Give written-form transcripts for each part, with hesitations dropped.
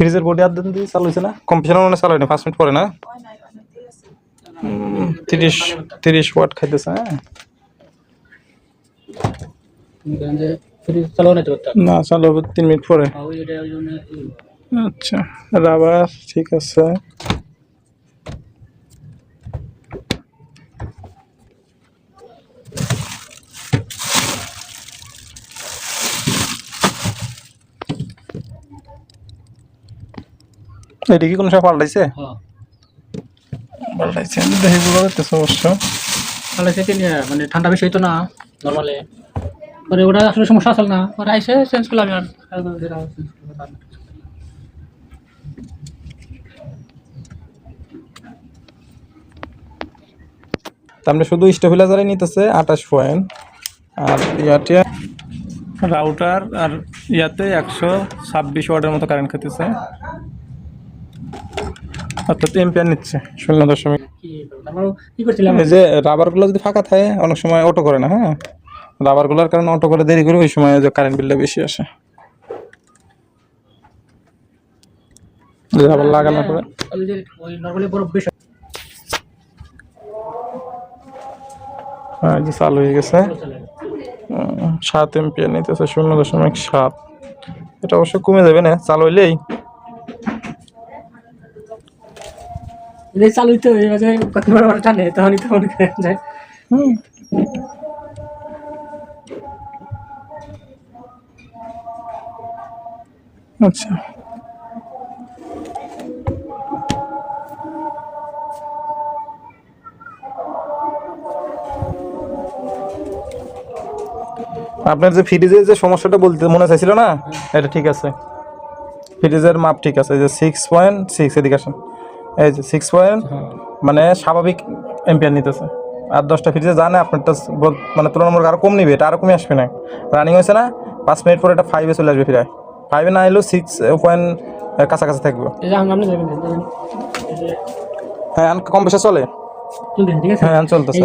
ফ্রিজের বডি আর দিন দিয়ে চালু হয়েছে না? কম্পিউটার মনে চালু হয়নি, 5 মিনিট পরে না? 30 ওয়াট খাইতেছে। হ্যাঁ না, চালু হবে 3 মিনিট পরে। আচ্ছা, রাবার ঠিক আছে। এটা কি কোনো সময় পাল্টাইছে? পাল্টাইছে, দেখি বোঝা যাচ্ছে অবশ্য। মানে ঠান্ডা বেশি হইতো না নর্মালি, পরে ওটা আসলে সমস্যা আসল না, ওরা এসে চেঞ্জ করলাম আর তারপরে শুধু স্টেবিলাইজারই নিতেছে 28 পয়েন্ট, আর ইয়াতে রাউটার আর ইয়াতে 126 ওয়াটের মতো কারেন্ট খেতেছে, অর্থাৎ এম্পিয়ার নিচ্ছে 0.। কি করছিলাম এই যে রাবারগুলো যদি ফাঁকা থাকে অনেক সময় অটো করে না। হ্যাঁ, রাবারগুলোর কারণে অটো করে দেরি করে, ওই সময় যে কারেন্ট বিলটা বেশি আসে। রাবার লাগানোর পরে ওই নরমালি বড় বেশি হ্যাঁ, যে চালু হয়ে গেছে। 7 এম্পিয়ার নিতেছে, 0.7। এটা অবশ্য কমে যাবে না চালু হইলেই। চালু হইতে কতবার টানে তখনই তো মনে করেন যায়। আচ্ছা, আপনার যে ফ্রিজের যে সমস্যাটা বলতে মনে চাইছিল না, এটা ঠিক আছে। ফ্রিজের মাপ ঠিক আছে, এই যে 6.6 এদিকে আসেন, এই যে 6 পয়েন্ট মানে স্বাভাবিক এম্পিয়ার নিতেছে। আর 10টা ফ্রিজে জানে আপনারটা মানে তুলনামূলক আরও কম নিবে, এটা আরও কমে আসবে না। রানিং হয়েছে না, 5 মিনিট পরে এটা 5-এ চলে আসবে। ফিরে 5-এ না এলেও 6 পয়েন্ট কাছাকাছি থাকবে। হ্যাঁ, কম বেশি চলে। হ্যাঁ, চলতেছে।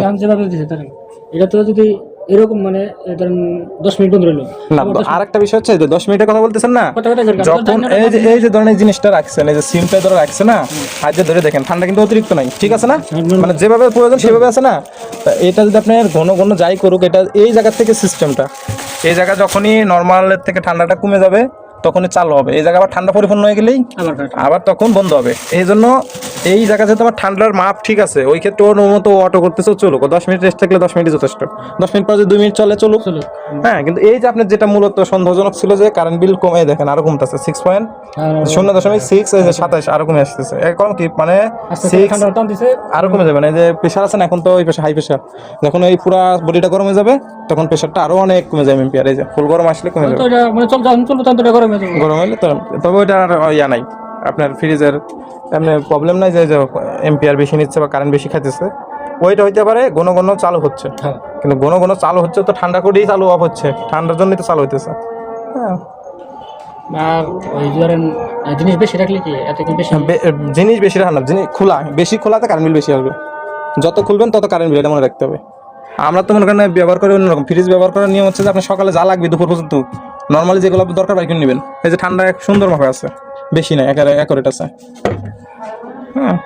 এটা তো যদি এরকম মানে ধরেন 10 মিনিট বন্ধ রইল না, আরেকটা বিষয় হচ্ছে যে 10 মিনিটের কথা বলতেছেন না, যখন এই যে ধরনের জিনিসটা রাখছেন, এই যে সিমটা ধরে রাখছে না, হাত দিয়ে ধরে দেখেন, ঠান্ডা কিন্তু অতিরিক্ত নাই, ঠিক আছে না? মানে যেভাবে প্রয়োজন সেভাবে আছে না। এটা যদি আপনার ঘন ঘন যাই করুক, এটা এই জায়গা থেকে সিস্টেমটা, এই জায়গা যখনই নর্মালের থেকে ঠান্ডাটা কমে যাবে তখনই চালু হবে। এই জায়গা আবার ঠান্ডা পরিপূর্ণ হয়ে গেলেই আবার তখন বন্ধ হবে। এই জন্য এই জায়গা যেহেতু আমার ঠান্ডার মাপ ঠিক আছে, ওই ক্ষেত্রে ওর মতো অটো করতেছে চলুক। 10 মিনিট রেস্ট থাকলে 10 মিনিটই যথেষ্ট। 10 মিনিট পর যদি 2 মিনিট চলে চলুক। হ্যাঁ, কিন্তু এই যে আপনার যেটা মূলত সন্দেহজনক ছিল যে কারেন্ট বিল কমে, দেখেন আরো কমতেছে 0.6, এই যে 27 আরো কমে আসতেছে। এখন কি মানে 6 আরো কমে যাবে না। এই যে প্রেশার আছে না, এখন তো ওই প্রেশার হাই প্রেশার, যখন ওই পুরো বডিটা গরম হয়ে যাবে তখন প্রেশারটা আরো অনেক কমে যাবে এম্পিয়ার। এই যে ফুল গরম আসলে কমে যাবে, গরম হলে তবে ওইটা আর ইয়া নাই আপনার ফ্রিজের এমনি প্রবলেম নাই যে এম্পিয়ার বেশি নিচ্ছে বা কারেন্ট বেশি খাইতেছে। ওইটা হইতে পারে ঘন ঘন চালু হচ্ছে, কিন্তু ঘন ঘন চালু হচ্ছে তো ঠান্ডা করেই চালু অফ হচ্ছে, ঠান্ডার জন্যই তো চালু হইতেছে। হ্যাঁ, আর ওই ধরেন জিনিস বেশি রাখলে কি এত কি বেশি জিনিস বেশি রাখা না, জিনিস খোলা বেশি খোলাতে কারেন্ট বিল বেশি আসবে। যত খুলবেন তত কারেন্ট বিল, এটা মনে রাখতে হবে। আমরা তো মনে করেন ব্যবহার করে অন্যরকম। ফ্রিজ ব্যবহার করার নিয়ম হচ্ছে যে আপনার সকালে যা লাগবে দুপুর পর্যন্ত নর্মালি যেগুলো দরকার বাইক নেবেন। এই যে ঠান্ডা এক সুন্দর মাপে আছে, বেশি না, অ্যাকুরেট আছে। হ্যাঁ,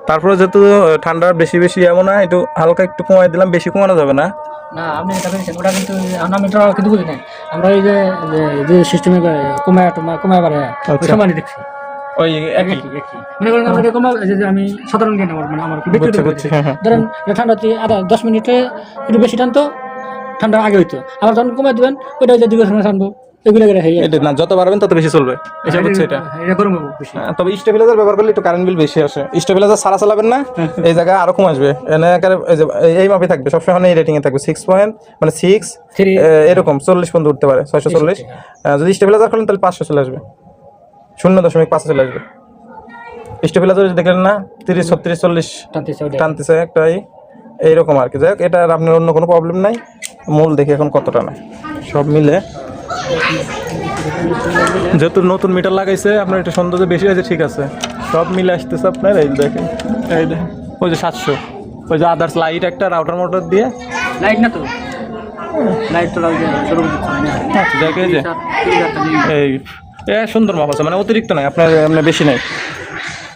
তারপরে যেহেতু ঠান্ডা বেশি বেশি এমন না, একটু হালকা একটু কমাই দিলাম, বেশি কমানো যাবে না। না, আপনি এটা বলেছেন ওটা কিন্তু আমরা কিন্তু বুঝি না। আমরা এই যে সিস্টেমে কমায় পারে সমান দেখছি, ওই একই মনে করেন আমাদের যে আমি সাধারণ জ্ঞান আমার, মানে আমার ধরেন ঠান্ডাতে 10 মিনিটে একটু বেশি টানতো, ঠান্ডা আগে হইতো, আবার যখন কমাই দিবেন ওইটা যে 2 ঘন্টা টানবো, এগুলো না, যত বাড়বেন তত বেশি চলবে। এটা হচ্ছে এটা। তবে স্টেবিলাইজার ব্যবহার করলে একটু কারেন্ট বিল বেশি আসে। স্টেবিলাইজার সারা চালাবেন না, এই জায়গায় আরো কম আসবে। এই মাপে থাকবে সবসময়, এই রেটিং এ থাকবে 6 পয়েন্ট, মানে 6 এরকম 40 পর্যন্ত উঠতে পারে, 640। যদি স্টেবিলাইজার করেন তাহলে 500 চলে আসবে, 0.5 চলে আসবে। স্টেবিলাইজার দেখলেন না 30, 36, 40 টানতেছে একটাই এইরকম আর কি। যাই হোক, এটা আপনার অন্য কোনো প্রবলেম নাই। মূল দেখি এখন কতটা না, সব মিলে যেহেতু নতুন মিটার লাগাইছে আপনার এটা সৌন্দর্য বেশি আছে, ঠিক আছে, সব মিলে আসতেছে আপনার। এই দেখেন, এই দেখেন ওই যে 700, ওই যে আদার্স লাইট একটা রাউটার মোটর দিয়ে, লাইট না তো লাইট তো দেখে যে এই সুন্দর মাপ আছে, মানে অতিরিক্ত নাই আপনার, বেশি নাই।